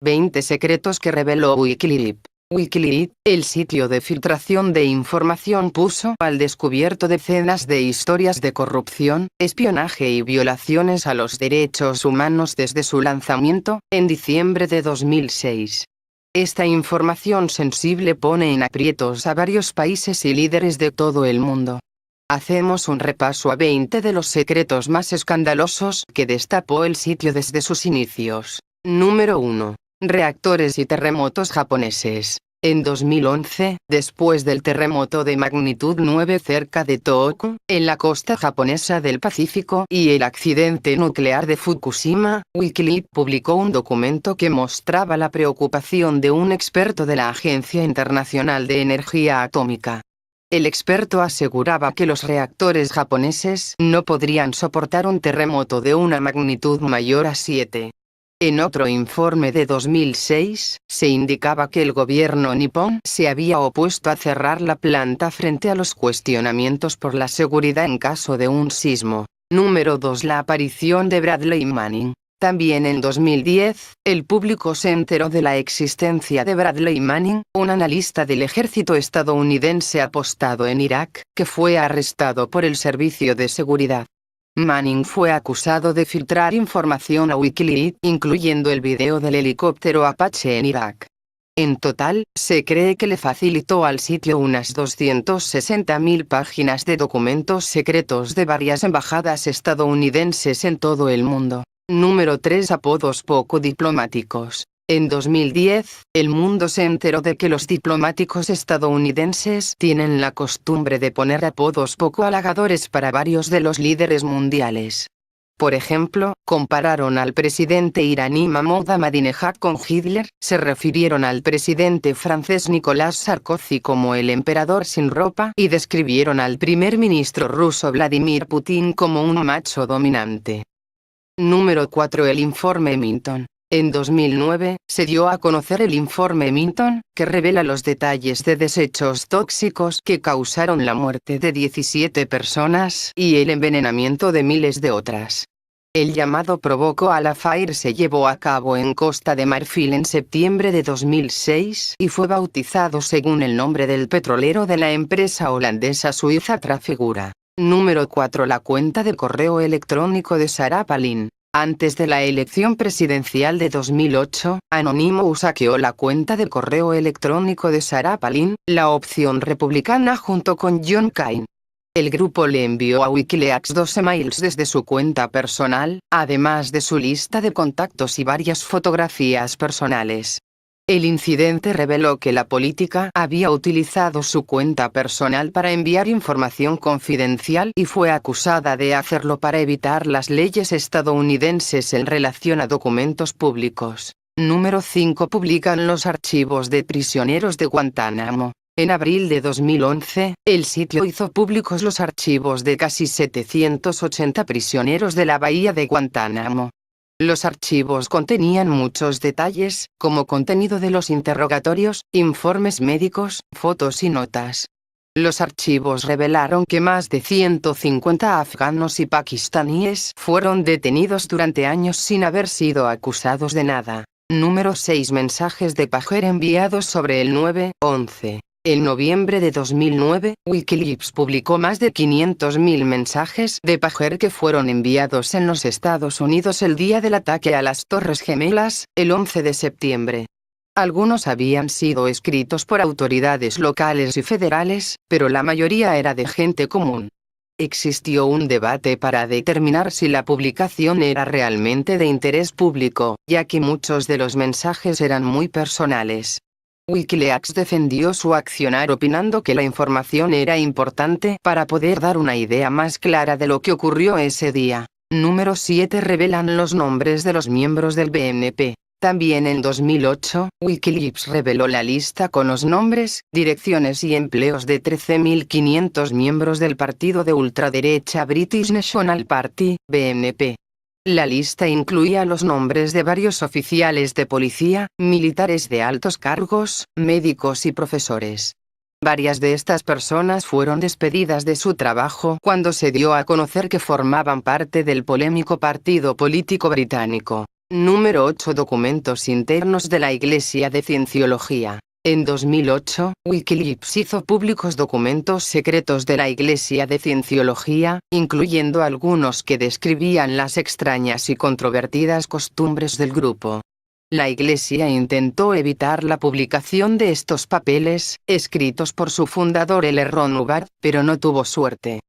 20 secretos que reveló Wikileaks. Wikileaks, el sitio de filtración de información, puso al descubierto decenas de historias de corrupción, espionaje y violaciones a los derechos humanos desde su lanzamiento, en diciembre de 2006. Esta información sensible pone en aprietos a varios países y líderes de todo el mundo. Hacemos un repaso a 20 de los secretos más escandalosos que destapó el sitio desde sus inicios. Número 1. Reactores y terremotos japoneses. En 2011, después del terremoto de magnitud 9 cerca de Tohoku, en la costa japonesa del Pacífico, y el accidente nuclear de Fukushima, Wikileaks publicó un documento que mostraba la preocupación de un experto de la Agencia Internacional de Energía Atómica. El experto aseguraba que los reactores japoneses no podrían soportar un terremoto de una magnitud mayor a 7. En otro informe de 2006, se indicaba que el gobierno nipón se había opuesto a cerrar la planta frente a los cuestionamientos por la seguridad en caso de un sismo. Número 2. La aparición de Bradley Manning. También en 2010, el público se enteró de la existencia de Bradley Manning, un analista del ejército estadounidense apostado en Irak, que fue arrestado por el Servicio de Seguridad. Manning fue acusado de filtrar información a Wikileaks, incluyendo el video del helicóptero Apache en Irak. En total, se cree que le facilitó al sitio unas 260.000 páginas de documentos secretos de varias embajadas estadounidenses en todo el mundo. Número 3. Apodos poco diplomáticos. En 2010, el mundo se enteró de que los diplomáticos estadounidenses tienen la costumbre de poner apodos poco halagadores para varios de los líderes mundiales. Por ejemplo, compararon al presidente iraní Mahmoud Ahmadinejad con Hitler, se refirieron al presidente francés Nicolas Sarkozy como el emperador sin ropa y describieron al primer ministro ruso Vladimir Putin como un macho dominante. Número 4. El informe Minton. En 2009, se dio a conocer el informe Minton, que revela los detalles de desechos tóxicos que causaron la muerte de 17 personas y el envenenamiento de miles de otras. El llamado Provoco a la Fire se llevó a cabo en Costa de Marfil en septiembre de 2006 y fue bautizado según el nombre del petrolero de la empresa holandesa suiza Trafigura. Número 4. La cuenta de correo electrónico de Sarah Palin. Antes de la elección presidencial de 2008, Anonymous hackeó la cuenta de correo electrónico de Sarah Palin, la opción republicana junto con John Cain. El grupo le envió a Wikileaks 2 emails desde su cuenta personal, además de su lista de contactos y varias fotografías personales. El incidente reveló que la política había utilizado su cuenta personal para enviar información confidencial y fue acusada de hacerlo para evitar las leyes estadounidenses en relación a documentos públicos. Número 5. Publican los archivos de prisioneros de Guantánamo. En abril de 2011, el sitio hizo públicos los archivos de casi 780 prisioneros de la bahía de Guantánamo. Los archivos contenían muchos detalles, como contenido de los interrogatorios, informes médicos, fotos y notas. Los archivos revelaron que más de 150 afganos y pakistaníes fueron detenidos durante años sin haber sido acusados de nada. Número 6. Mensajes de pager enviados sobre el 9/11. En noviembre de 2009, Wikileaks publicó más de 500.000 mensajes de pager que fueron enviados en los Estados Unidos el día del ataque a las Torres Gemelas, el 11 de septiembre. Algunos habían sido escritos por autoridades locales y federales, pero la mayoría era de gente común. Existió un debate para determinar si la publicación era realmente de interés público, ya que muchos de los mensajes eran muy personales. Wikileaks defendió su accionar opinando que la información era importante para poder dar una idea más clara de lo que ocurrió ese día. Número 7. Revelan los nombres de los miembros del BNP. También en 2008, Wikileaks reveló la lista con los nombres, direcciones y empleos de 13.500 miembros del partido de ultraderecha British National Party, BNP. La lista incluía los nombres de varios oficiales de policía, militares de altos cargos, médicos y profesores. Varias de estas personas fueron despedidas de su trabajo cuando se dio a conocer que formaban parte del polémico partido político británico. Número 8. Documentos internos de la Iglesia de Cienciología. En 2008, Wikileaks hizo públicos documentos secretos de la Iglesia de Cienciología, incluyendo algunos que describían las extrañas y controvertidas costumbres del grupo. La Iglesia intentó evitar la publicación de estos papeles, escritos por su fundador L. Ron Hubbard, pero no tuvo suerte.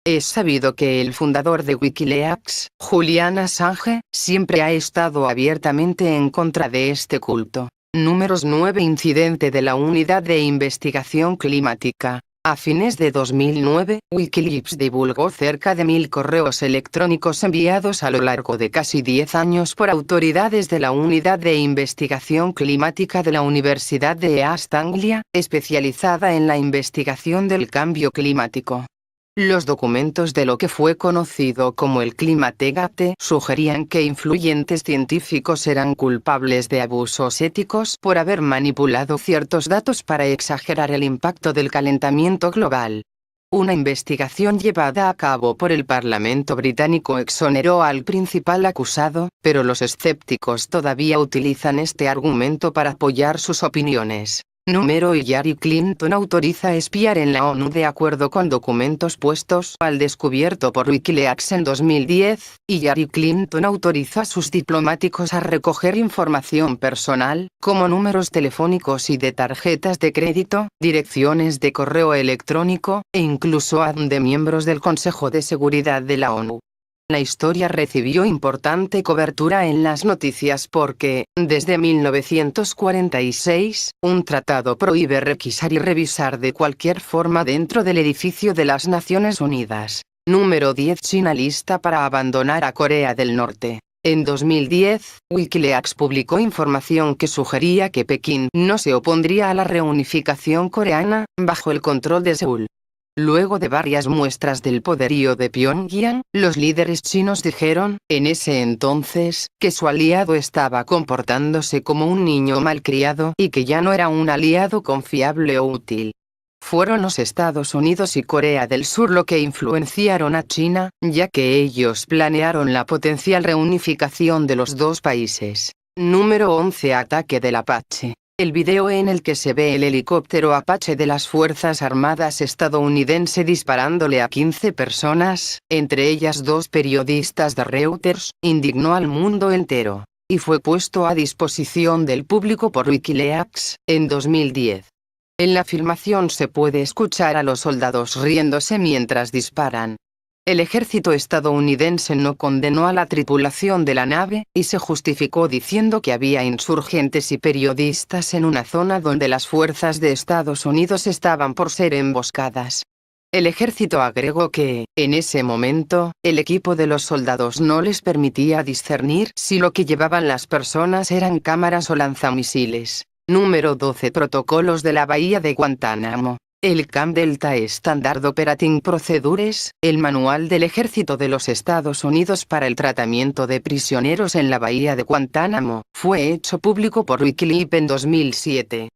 Es sabido que el fundador de Wikileaks, Julian Assange, siempre ha estado abiertamente en contra de este culto. Números 9. Incidente de la Unidad de Investigación Climática. A fines de 2009, Wikileaks divulgó cerca de 1000 correos electrónicos enviados a lo largo de casi 10 años por autoridades de la Unidad de Investigación Climática de la Universidad de East Anglia, especializada en la investigación del cambio climático. Los documentos de lo que fue conocido como el Climategate sugerían que influyentes científicos eran culpables de abusos éticos por haber manipulado ciertos datos para exagerar el impacto del calentamiento global. Una investigación llevada a cabo por el Parlamento británico exoneró al principal acusado, pero los escépticos todavía utilizan este argumento para apoyar sus opiniones. Número Hillary Clinton autoriza espiar en la ONU de acuerdo con documentos puestos al descubierto por Wikileaks en 2010. Hillary Clinton autorizó a sus diplomáticos a recoger información personal, como números telefónicos y de tarjetas de crédito, direcciones de correo electrónico, e incluso de miembros del Consejo de Seguridad de la ONU. La historia recibió importante cobertura en las noticias porque, desde 1946, un tratado prohíbe requisar y revisar de cualquier forma dentro del edificio de las Naciones Unidas. Número 10. China lista para abandonar a Corea del Norte. En 2010, Wikileaks publicó información que sugería que Pekín no se opondría a la reunificación coreana, bajo el control de Seúl. Luego de varias muestras del poderío de Pyongyang, los líderes chinos dijeron, en ese entonces, que su aliado estaba comportándose como un niño malcriado y que ya no era un aliado confiable o útil. Fueron los Estados Unidos y Corea del Sur lo que influenciaron a China, ya que ellos planearon la potencial reunificación de los dos países. Número 11. Ataque del Apache. El video en el que se ve el helicóptero Apache de las Fuerzas Armadas estadounidense disparándole a 15 personas, entre ellas 2 periodistas de Reuters, indignó al mundo entero, y fue puesto a disposición del público por Wikileaks, en 2010. En la filmación se puede escuchar a los soldados riéndose mientras disparan. El ejército estadounidense no condenó a la tripulación de la nave, y se justificó diciendo que había insurgentes y periodistas en una zona donde las fuerzas de Estados Unidos estaban por ser emboscadas. El ejército agregó que, en ese momento, el equipo de los soldados no les permitía discernir si lo que llevaban las personas eran cámaras o lanzamisiles. Número 12. Protocolos de la Bahía de Guantánamo. El Camp Delta Standard Operating Procedures, el manual del Ejército de los Estados Unidos para el tratamiento de prisioneros en la Bahía de Guantánamo, fue hecho público por Wikileaks en 2007.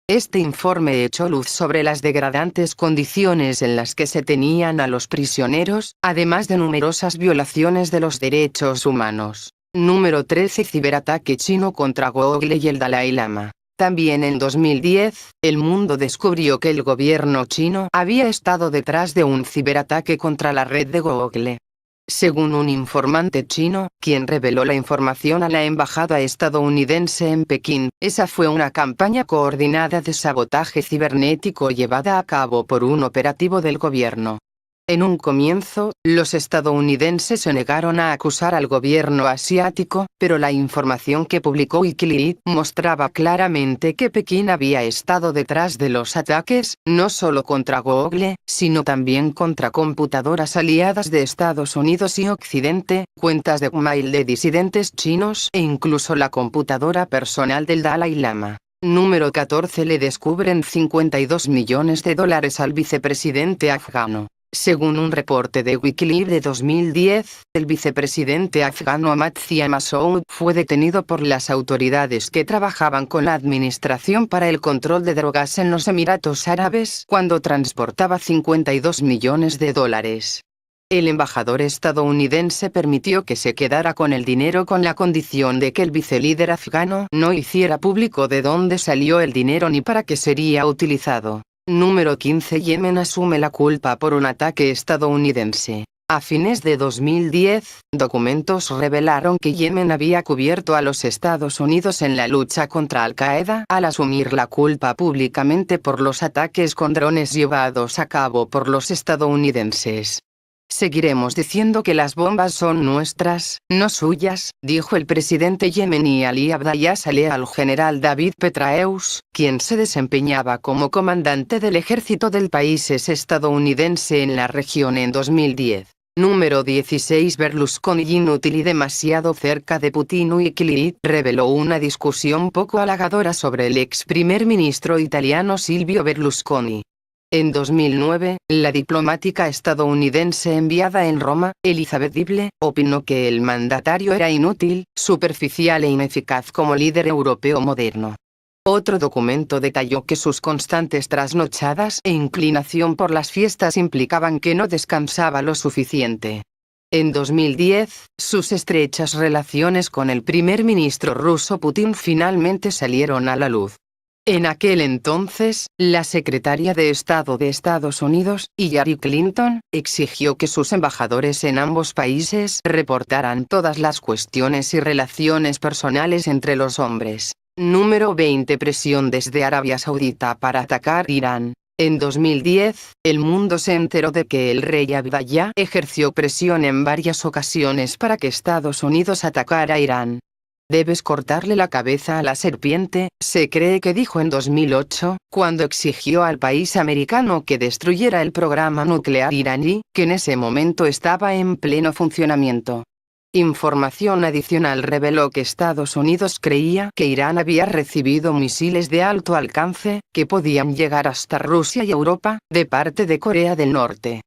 Este informe echó luz sobre las degradantes condiciones en las que se tenían a los prisioneros, además de numerosas violaciones de los derechos humanos. Número 13. Ciberataque chino contra Google y el Dalai Lama. También en 2010, el mundo descubrió que el gobierno chino había estado detrás de un ciberataque contra la red de Google. Según un informante chino, quien reveló la información a la embajada estadounidense en Pekín, esa fue una campaña coordinada de sabotaje cibernético llevada a cabo por un operativo del gobierno. En un comienzo, los estadounidenses se negaron a acusar al gobierno asiático, pero la información que publicó Wikileaks mostraba claramente que Pekín había estado detrás de los ataques, no solo contra Google, sino también contra computadoras aliadas de Estados Unidos y Occidente, cuentas de mail de disidentes chinos e incluso la computadora personal del Dalai Lama. Número 14. Le descubren $52 millones al vicepresidente afgano. Según un reporte de Wikileaks de 2010, el vicepresidente afgano Amartya Masoud fue detenido por las autoridades que trabajaban con la Administración para el Control de Drogas en los Emiratos Árabes cuando transportaba $52 millones. El embajador estadounidense permitió que se quedara con el dinero con la condición de que el vicelíder afgano no hiciera público de dónde salió el dinero ni para qué sería utilizado. Número 15. Yemen asume la culpa por un ataque estadounidense. A fines de 2010, documentos revelaron que Yemen había cubierto a los Estados Unidos en la lucha contra Al-Qaeda al asumir la culpa públicamente por los ataques con drones llevados a cabo por los estadounidenses. Seguiremos diciendo que las bombas son nuestras, no suyas, dijo el presidente yemení Ali Abdallah Saleh al general David Petraeus, quien se desempeñaba como comandante del ejército del país estadounidense en la región en 2010. Número 16. Berlusconi inútil y demasiado cerca de Putin. Wikileaks reveló una discusión poco halagadora sobre el ex primer ministro italiano Silvio Berlusconi. En 2009, la diplomática estadounidense enviada en Roma, Elizabeth Dible, opinó que el mandatario era inútil, superficial e ineficaz como líder europeo moderno. Otro documento detalló que sus constantes trasnochadas e inclinación por las fiestas implicaban que no descansaba lo suficiente. En 2010, sus estrechas relaciones con el primer ministro ruso Putin finalmente salieron a la luz. En aquel entonces, la secretaria de Estado de Estados Unidos, Hillary Clinton, exigió que sus embajadores en ambos países reportaran todas las cuestiones y relaciones personales entre los hombres. Número 20. Presión desde Arabia Saudita para atacar Irán. En 2010, el mundo se enteró de que el rey Abdallah ejerció presión en varias ocasiones para que Estados Unidos atacara a Irán. Debes cortarle la cabeza a la serpiente, se cree que dijo en 2008, cuando exigió al país americano que destruyera el programa nuclear iraní, que en ese momento estaba en pleno funcionamiento. Información adicional reveló que Estados Unidos creía que Irán había recibido misiles de alto alcance, que podían llegar hasta Rusia y Europa, de parte de Corea del Norte.